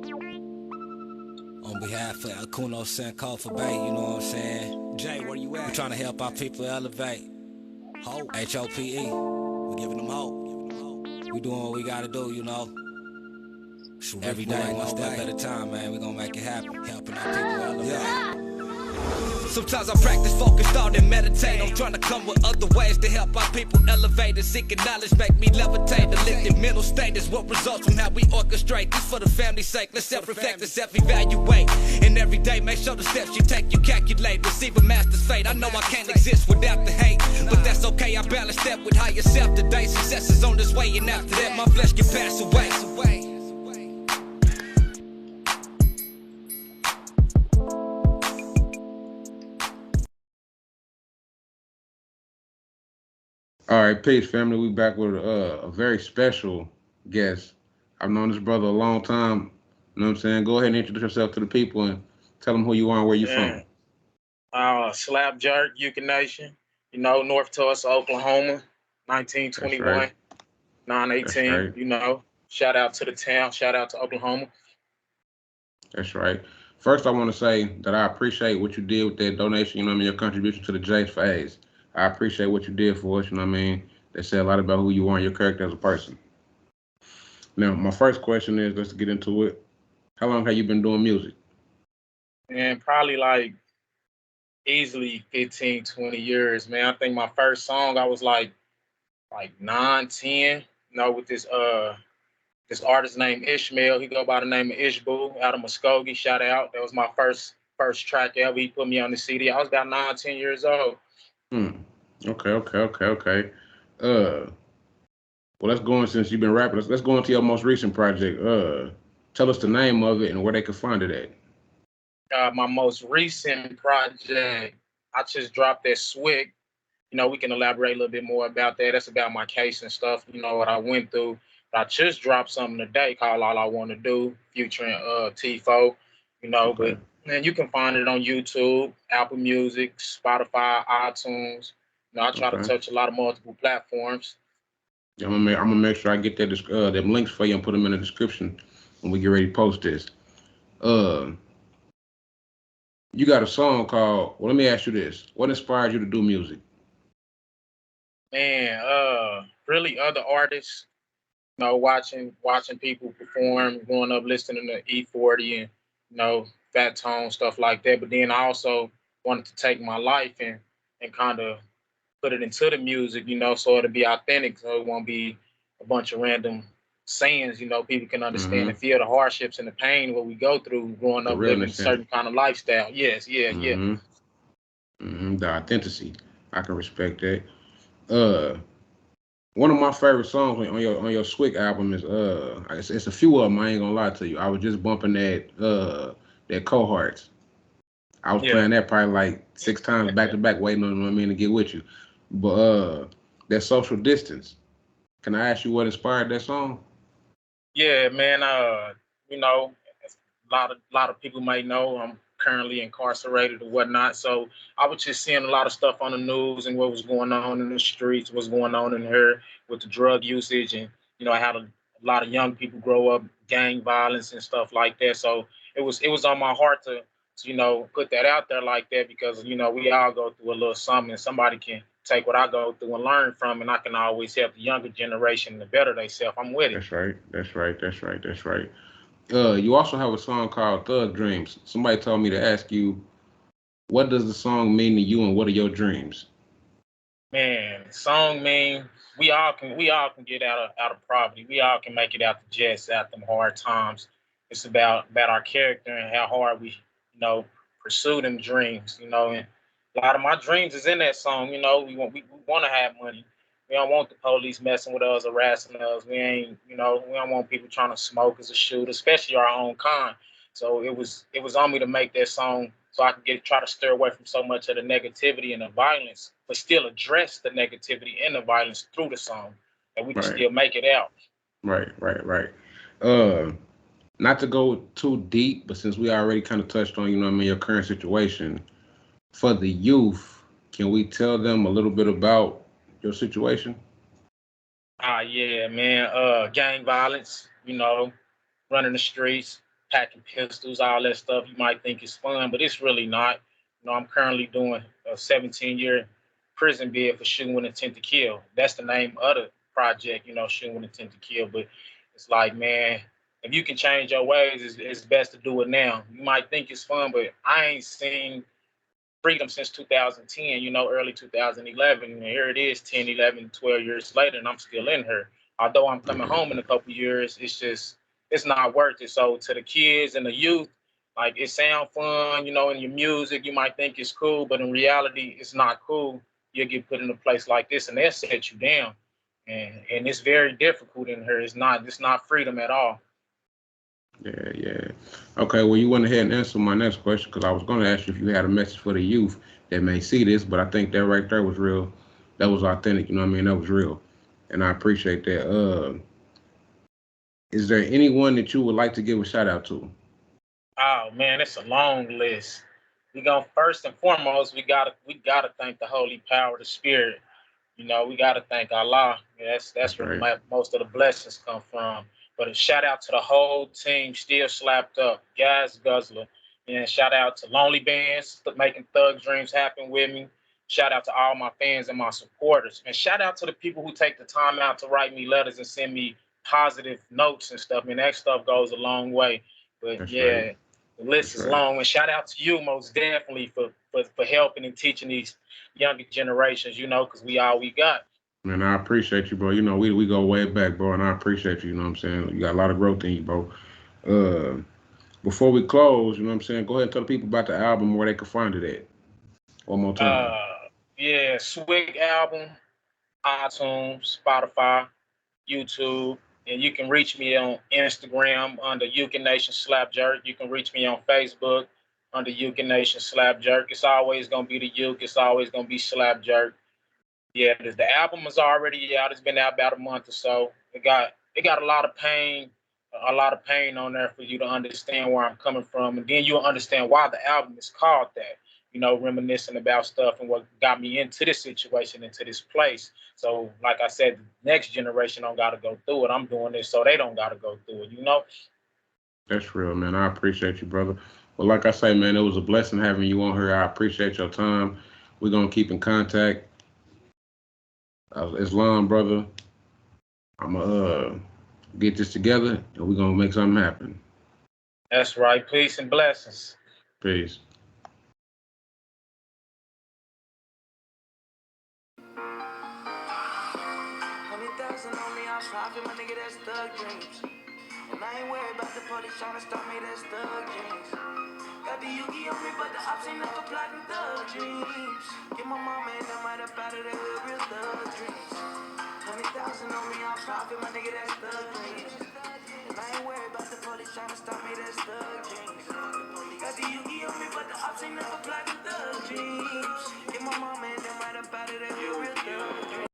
On behalf of Akuno Senko for Bay, you know what I'm saying? Jay, where you at? We trying to help our people elevate. Hope. HOPE. We giving them hope. We doing what we gotta do, you know. Every day, one step at a time, man. We gonna make it happen. Helping our people elevate. Yeah. Sometimes I practice focus, thought, and meditate. I'm trying to come with other ways to help our people elevate and seeking knowledge, make me levitate. The lifted mental state is what results from how we orchestrate. This for the family's sake. Let's self-reflect and self-evaluate. And every day, make sure the steps you take, you calculate. Receive a master's fate. I know I can't exist without the hate, but that's okay. I balance that with higher self today. Success is on this way, and after that, my flesh can pass away. All right, peace, family. We back with a very special guest. I've known this brother a long time. You know what I'm saying? Go ahead and introduce yourself to the people and tell them who you are and where you're from. Slap Jerk, Yuka Nation. You know, North Tulsa, Oklahoma, 1921, 918. Right. You know, shout out to the town. Shout out to Oklahoma. That's right. First, I want to say that I appreciate what you did with that donation, you know what I mean, your contribution to the Jays for AIDS. I appreciate what you did for us, you know what I mean? They say a lot about who you are and your character as a person. Now, my first question is, let's get into it. How long have you been doing music? And probably like easily 15, 20 years, man. I think my first song, I was like 9, 10, you know, with this artist named Ishmael. He go by the name of Ishboo out of Muskogee. Shout out. That was my first track ever. He put me on the CD. I was about 9, 10 years old. Okay. Well, let's go on since you've been rapping. Let's go into your most recent project. Tell us the name of it and where they can find it at. My most recent project, I just dropped that Swig. You know, we can elaborate a little bit more about that. That's about my case and stuff, you know, what I went through. But I just dropped something today called All I Want to Do, featuring T-Fo, you know, Okay. But man, you can find it on YouTube, Apple Music, Spotify, iTunes. You know, I try to touch a lot of multiple platforms. Yeah, I'm gonna make sure I get that them links for you and put them in the description when we get ready to post this. You got a song called. Well, let me ask you this: what inspired you to do music? Man, really other artists. You know, watching people perform, growing up listening to E40 and you know Fat Tone stuff like that. But then I also wanted to take my life and kind of put it into the music, you know, so it'll be authentic, so it won't be a bunch of random sayings, you know, people can understand and feel the hardships and the pain what we go through growing up living a certain kind of lifestyle. Yes, yeah. The authenticity. I can respect that. One of my favorite songs on your Swig album is it's a few of them, I ain't gonna lie to you. I was just bumping that Cohorts. I was playing that probably like 6 times back to back, waiting on, you know what I mean, to get with you. But that Social Distance. Can I ask you what inspired that song? Yeah, man. You know, a lot of people might know I'm currently incarcerated or whatnot. So I was just seeing a lot of stuff on the news and what was going on in the streets, what's going on in here with the drug usage, and you know, I had a lot of young people grow up, gang violence and stuff like that. So it was on my heart to you know put that out there like that because you know we all go through a little something, and somebody can take what I go through and learn from, and I can always help the younger generation to better themselves. I'm with it. That's right. You also have a song called Thug Dreams. Somebody told me to ask you, what does the song mean to you and what are your dreams? Man, the song mean we all can get out of poverty. We all can make it out the jets out them hard times. It's about our character and how hard we, you know, pursue them dreams, you know, and a lot of my dreams is in that song, you know. We want to have money. We don't want the police messing with us, harassing us. We ain't, you know, we don't want people trying to smoke us or shoot, especially our own kind. So it was on me to make that song so I could try to steer away from so much of the negativity and the violence, but still address the negativity and the violence through the song, and we can still make it out. Right. Not to go too deep, but since we already kind of touched on, you know what I mean, your current situation, for the youth, can we tell them a little bit about your situation? Yeah, man. Gang violence, you know, running the streets, packing pistols, all that stuff. You might think it's fun, but it's really not. I'm currently doing a 17-year prison bid for shooting with intent to kill. That's the name of the project, shooting with intent to kill. But it's like, man, if you can change your ways, it's best to do it now. You might think it's fun, but I ain't seen freedom since 2010, early 2011. And here it is 10, 11, 12 years later, and I'm still in her. Although I'm coming home in a couple years, it's not worth it. So to the kids and the youth, like it sound fun, in your music, you might think it's cool, but in reality, it's not cool. You'll get put in a place like this and they'll set you down. And it's very difficult in her. It's not freedom at all. Yeah. Okay, well, you went ahead and answered my next question because I was going to ask you if you had a message for the youth that may see this, but I think that right there was real. That was authentic, you know what I mean? That was real. And I appreciate that. Is there anyone that you would like to give a shout out to? Oh man, it's a long list. We gonna first and foremost, we gotta thank the holy power, the spirit. We gotta thank Allah. That's where right. most of the blessings come from. But a shout out to the whole team, still slapped up, Gas Guzzler, and shout out to Lonely Bands making Thug Dreams happen with me. Shout out to all my fans and my supporters, and shout out to the people who take the time out to write me letters and send me positive notes and stuff. I mean, that stuff goes a long way. But That's yeah, right. the list is long. And shout out to you most definitely for helping and teaching these younger generations, because we all we got. Man, I appreciate you, bro. We go way back, bro, and I appreciate you, you know what I'm saying? You got a lot of growth in you, bro. Before we close, you know what I'm saying, go ahead and tell the people about the album, where they can find it at. One more time. Yeah, Swig album, iTunes, Spotify, YouTube, and you can reach me on Instagram under UK Nation Slap Jerk. You can reach me on Facebook under UK Nation Slap Jerk. It's always gonna be the UK. It's always gonna be Slap Jerk. Yeah, the album is already out. It's been out about a month or so. It got a lot of pain on there for you to understand where I'm coming from, and then you'll understand why the album is called that. Reminiscing about stuff and what got me into this situation, into this place. So, like I said, the next generation don't got to go through it. I'm doing this so they don't got to go through it. That's real, man. I appreciate you, brother. Well, like I say, man, it was a blessing having you on here. I appreciate your time. We're gonna keep in contact. Islam, brother. I'm gonna get this together and we're gonna make something happen. That's right. Peace and blessings. Peace. And I ain't worried about the police trying to stop me, that's thug dreams. Got the Yugi on me, but the ops ain't never plotting thug dreams. Get my mama and them right up out of the hood, real thug dreams. 20,000 on me, I'm profit, my nigga, that's thug dreams. And I ain't worried about the police trying to stop me, that's thug dreams. Got the Yugi on me, but the ops ain't never plotting